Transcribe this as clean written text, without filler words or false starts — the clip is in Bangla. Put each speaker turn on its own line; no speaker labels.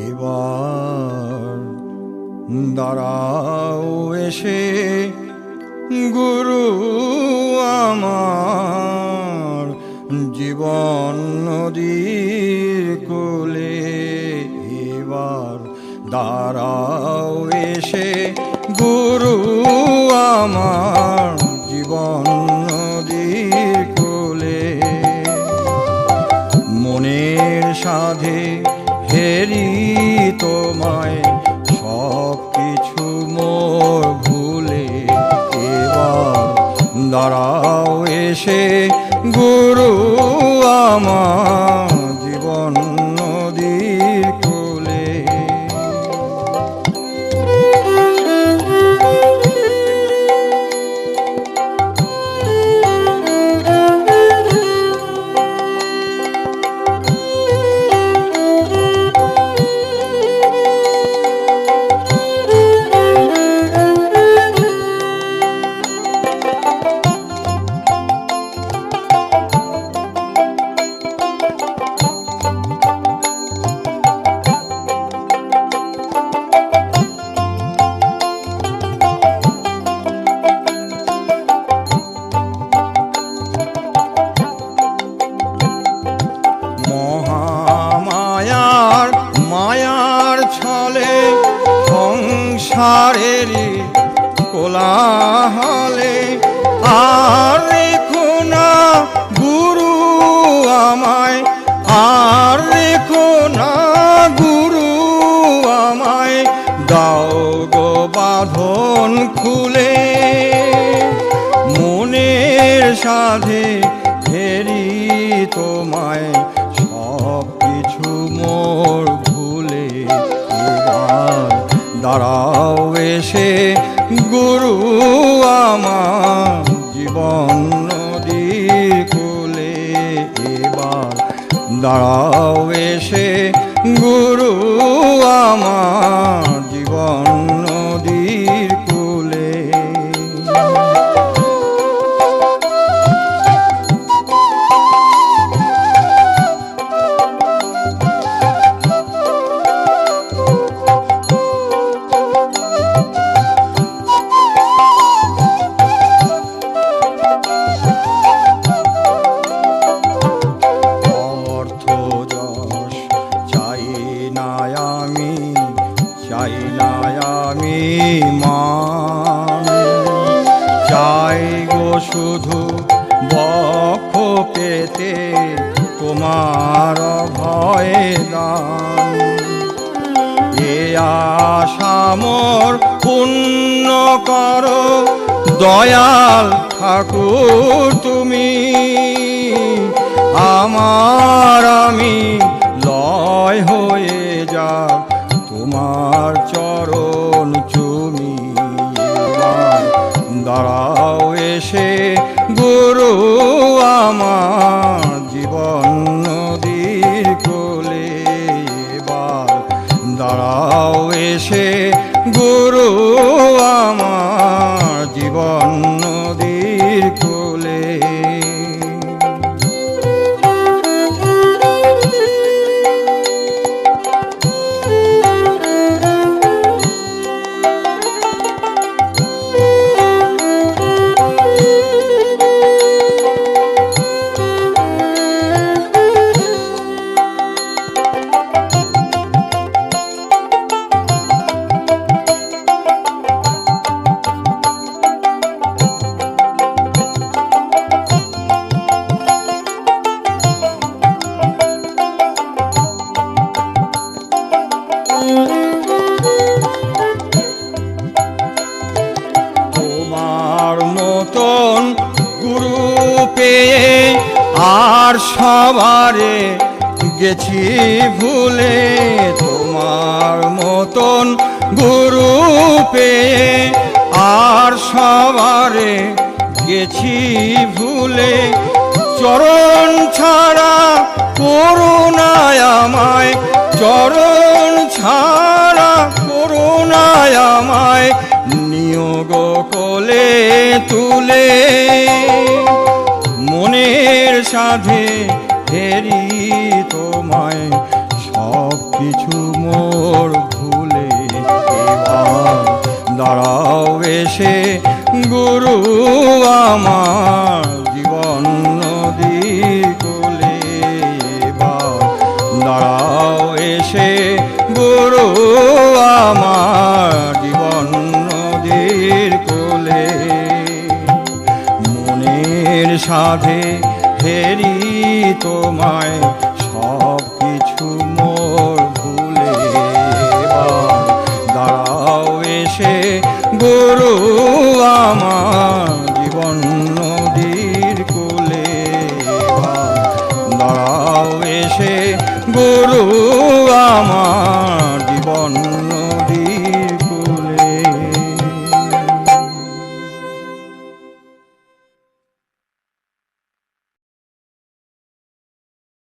এবার দাঁড়াও এসে গুরু আমার জীবন নদীর কোলে। এবার দাঁড়াও এসে গুরু আমার জীবন নদীর কোলে। মনের সাধে হেরি তোমায় সব কিছু মোর ভুলে। এবার দাঁড়াও এসে গুরু আমার জীবন নদীর কোলে। মায়ার ছলে সংসারেরই কোলাহলে আর রেখো না গুরু আমায়, আর রেখো না গুরু আমায়। দাও গো বাঁধন খুলে মনের সাধে ফেরি তোমায় সব কিছু মোর ভুলে। এবার দাঁড়াও এসে গুরু আমার জীবন নদীর কোলে। এবার দাঁড়াও এসে গুরু আমার জীবন নদীর কোলে। চাই না আমি মান, চাই গো শুধু বক্ষ পেতে তোমার ভয়ে দান। এ আশা মোর পূর্ণ করো দয়াল ঠাকুর তুমি। আমার আমি লয় হয়ে যাক তোমার চরণ চুমি। এবার দাঁড়াও এসে গুরু আমার জীবন নদীর কোলে। এবার দাঁড়াও এসে গুরু আমার জীবন নদীর কোলে। তোমার মতন গুরু পেয়ে আর সবারে গেছি ভুলে। তোমার মতন গুরু পেয়ে আর সবারে গেছি ভুলে। চরণ ছাড়া করুণায় আমায়, চরণ ছাড়া করুণায় আমায় নিয়োগ কোলে তুলে। মনের সাধে ফেরি তোমায় সব কিছু মোর ভুলে এবার দাঁড়াও এসে গুরু আমার জীবন নদীর কোলে এবার দাঁড়াও এসে গুরু আমার জীবন নদীর কোলে মনের সাধে হেরি তোমায় সব কিছু মোর ভুলে এবার দাঁড়াও এসে গুরু আমার জীবন নদীর কোলে এবার দাঁড়াও এসে গুরু আমার